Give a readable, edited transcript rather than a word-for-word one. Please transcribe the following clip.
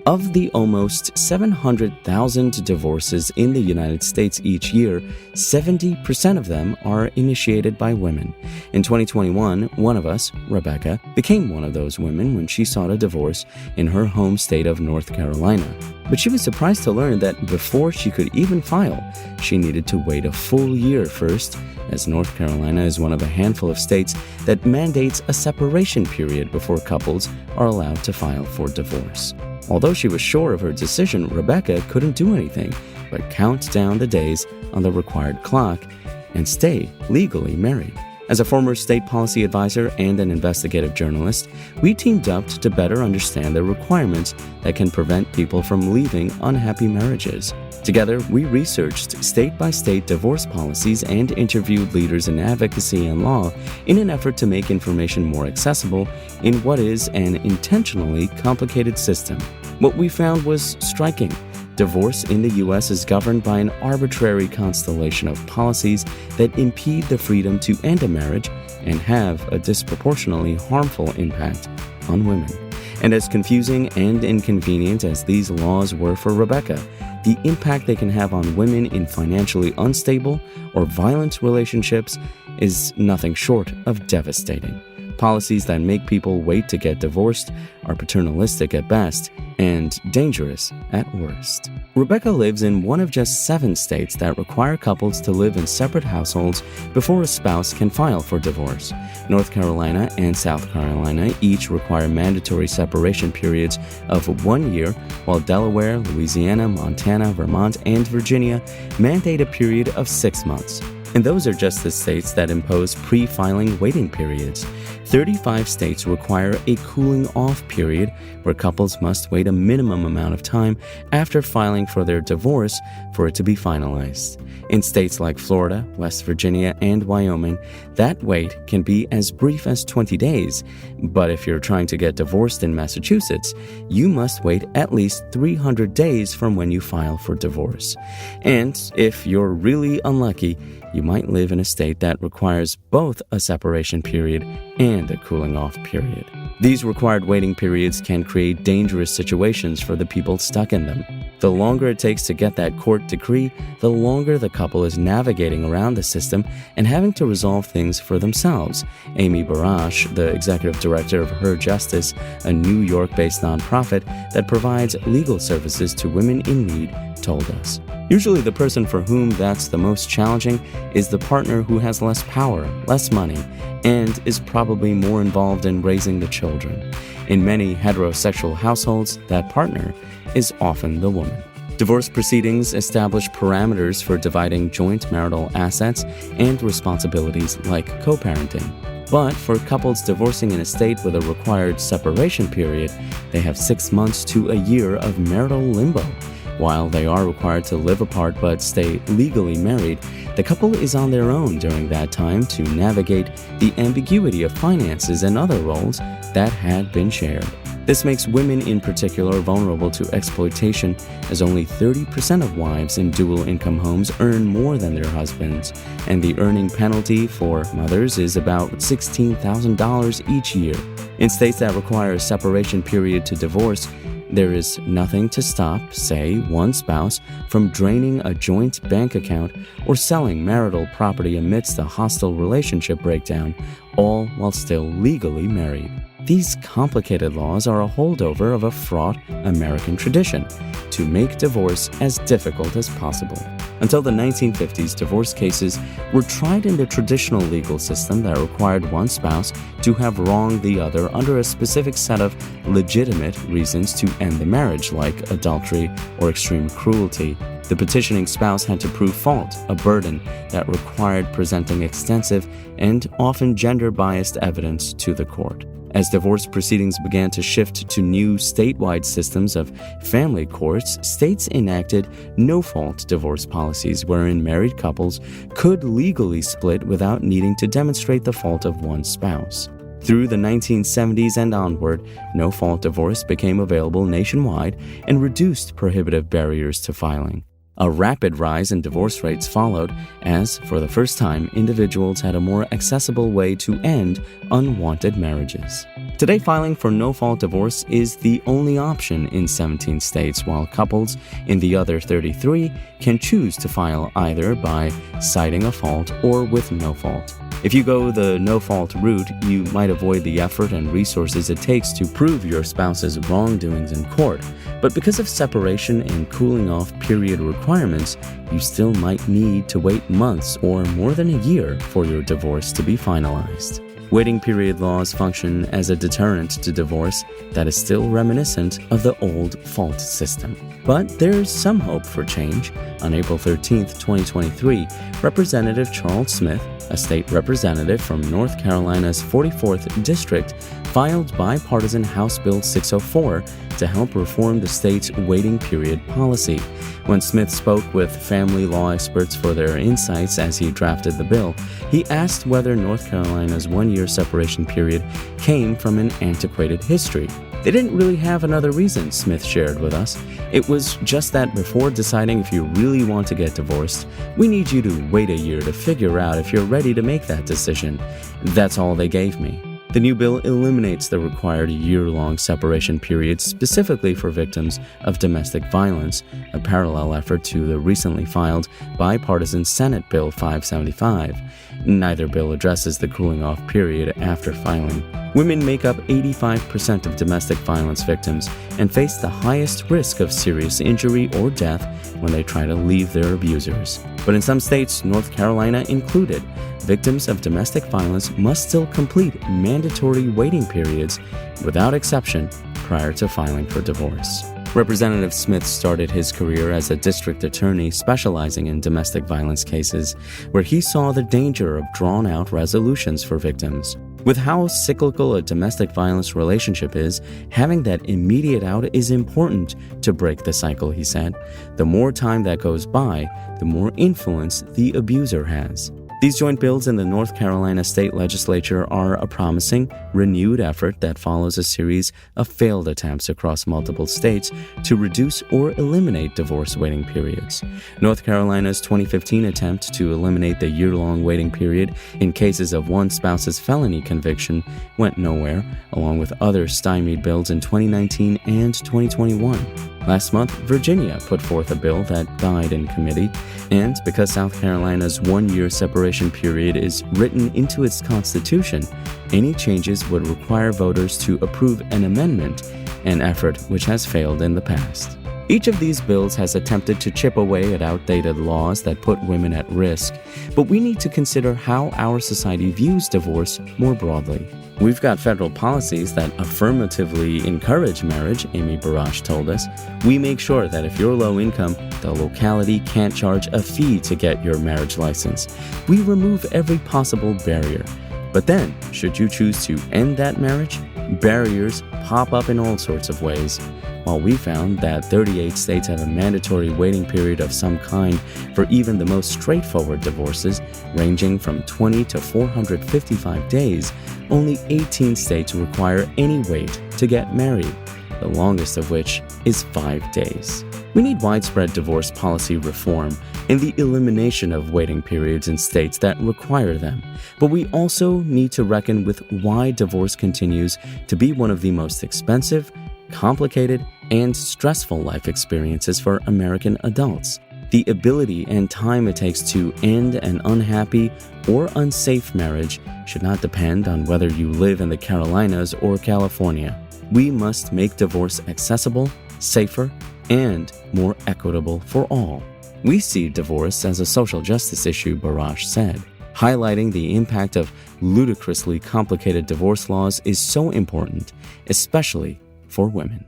Of the almost 700,000 divorces in the United States each year, 70% of them are initiated by women. In 2021, one of us, Rebecca, became one of those women when she sought a divorce in her home state of North Carolina. But she was surprised to learn that before she could even file, she needed to wait a full year first, as North Carolina is one of a handful of states that mandates a separation period before couples are allowed to file for divorce. Although she was sure of her decision, Rebecca couldn't do anything but count down the days on the required clock and stay legally married. As a former state policy advisor and an investigative journalist, we teamed up to better understand the requirements that can prevent people from leaving unhappy marriages. Together, we researched state-by-state divorce policies and interviewed leaders in advocacy and law in an effort to make information more accessible in what is an intentionally complicated system. What we found was striking. Divorce in the U.S. is governed by an arbitrary constellation of policies that impede the freedom to end a marriage and have a disproportionately harmful impact on women. And as confusing and inconvenient as these laws were for Rebecca, the impact they can have on women in financially unstable or violent relationships is nothing short of devastating. Policies that make people wait to get divorced are paternalistic at best and dangerous at worst. Rebecca lives in one of just 7 states that require couples to live in separate households before a spouse can file for divorce. North Carolina and South Carolina each require mandatory separation periods of 1 year, while Delaware, Louisiana, Montana, Vermont, and Virginia mandate a period of 6 months. And those are just the states that impose pre-filing waiting periods. 35 states require a cooling-off period where couples must wait a minimum amount of time after filing for their divorce for it to be finalized. In states like Florida, West Virginia, and Wyoming, that wait can be as brief as 20 days. But if you're trying to get divorced in Massachusetts, you must wait at least 300 days from when you file for divorce. And if you're really unlucky, you might live in a state that requires both a separation period and a cooling-off period. These required waiting periods can create dangerous situations for the people stuck in them. The longer it takes to get that court decree, the longer the couple is navigating around the system and having to resolve things for themselves. Amy Barash, the executive director of Her Justice, a New York-based nonprofit that provides legal services to women in need, told us. Usually the person for whom that's the most challenging is the partner who has less power, less money, and is probably more involved in raising the children. In many heterosexual households, that partner is often the woman. Divorce proceedings establish parameters for dividing joint marital assets and responsibilities like co-parenting. But for couples divorcing in a state with a required separation period, they have 6 months to a year of marital limbo. While they are required to live apart but stay legally married, the couple is on their own during that time to navigate the ambiguity of finances and other roles that had been shared. This makes women in particular vulnerable to exploitation, as only 30% of wives in dual-income homes earn more than their husbands, and the earning penalty for mothers is about $16,000 each year. In states that require a separation period to divorce, there is nothing to stop, say, one spouse from draining a joint bank account or selling marital property amidst a hostile relationship breakdown, all while still legally married. These complicated laws are a holdover of a fraught American tradition to make divorce as difficult as possible. Until the 1950s, divorce cases were tried in the traditional legal system that required one spouse to have wronged the other under a specific set of legitimate reasons to end the marriage, like adultery or extreme cruelty. The petitioning spouse had to prove fault, a burden that required presenting extensive and often gender-biased evidence to the court. As divorce proceedings began to shift to new statewide systems of family courts, states enacted no-fault divorce policies wherein married couples could legally split without needing to demonstrate the fault of one spouse. Through the 1970s and onward, no-fault divorce became available nationwide and reduced prohibitive barriers to filing. A rapid rise in divorce rates followed as, for the first time, individuals had a more accessible way to end unwanted marriages. Today, filing for no-fault divorce is the only option in 17 states, while couples in the other 33 can choose to file either by citing a fault or with no fault. If you go the no-fault route, you might avoid the effort and resources it takes to prove your spouse's wrongdoings in court. But because of separation and cooling-off period requirements, you still might need to wait months or more than a year for your divorce to be finalized. Waiting period laws function as a deterrent to divorce that is still reminiscent of the old fault system. But there's some hope for change. On April 13, 2023, Representative Charles Smith, a state representative from North Carolina's 44th District, filed bipartisan House Bill 604 to help reform the state's waiting period policy. When Smith spoke with family law experts for their insights as he drafted the bill, he asked whether North Carolina's one-year separation period came from an antiquated history. They didn't really have another reason, Smith shared with us. It was just that before deciding if you really want to get divorced, we need you to wait a year to figure out if you're ready to make that decision. That's all they gave me. The new bill eliminates the required year-long separation period specifically for victims of domestic violence, a parallel effort to the recently filed bipartisan Senate Bill 575. Neither bill addresses the cooling-off period after filing. Women make up 85% of domestic violence victims and face the highest risk of serious injury or death when they try to leave their abusers. But in some states, North Carolina included, victims of domestic violence must still complete mandatory waiting periods without exception prior to filing for divorce. Representative Smith started his career as a district attorney specializing in domestic violence cases, where he saw the danger of drawn-out resolutions for victims. With how cyclical a domestic violence relationship is, having that immediate out is important to break the cycle, he said. The more time that goes by, the more influence the abuser has. These joint bills in the North Carolina state legislature are a promising, renewed effort that follows a series of failed attempts across multiple states to reduce or eliminate divorce waiting periods. North Carolina's 2015 attempt to eliminate the year-long waiting period in cases of one spouse's felony conviction went nowhere, along with other stymied bills in 2019 and 2021. Last month, Virginia put forth a bill that died in committee, and because South Carolina's one-year separation period is written into its constitution, any changes would require voters to approve an amendment, an effort which has failed in the past. Each of these bills has attempted to chip away at outdated laws that put women at risk, but we need to consider how our society views divorce more broadly. We've got federal policies that affirmatively encourage marriage, Amy Barash told us. We make sure that if you're low income, the locality can't charge a fee to get your marriage license. We remove every possible barrier. But then, should you choose to end that marriage, barriers pop up in all sorts of ways. While we found that 38 states have a mandatory waiting period of some kind for even the most straightforward divorces, ranging from 20 to 455 days, only 18 states require any wait to get married, the longest of which is 5 days. We need widespread divorce policy reform and the elimination of waiting periods in states that require them. But we also need to reckon with why divorce continues to be one of the most expensive, complicated, and stressful life experiences for American adults. The ability and time it takes to end an unhappy or unsafe marriage should not depend on whether you live in the Carolinas or California. We must make divorce accessible, safer, and more equitable for all. We see divorce as a social justice issue, Barash said. Highlighting the impact of ludicrously complicated divorce laws is so important, especially for women.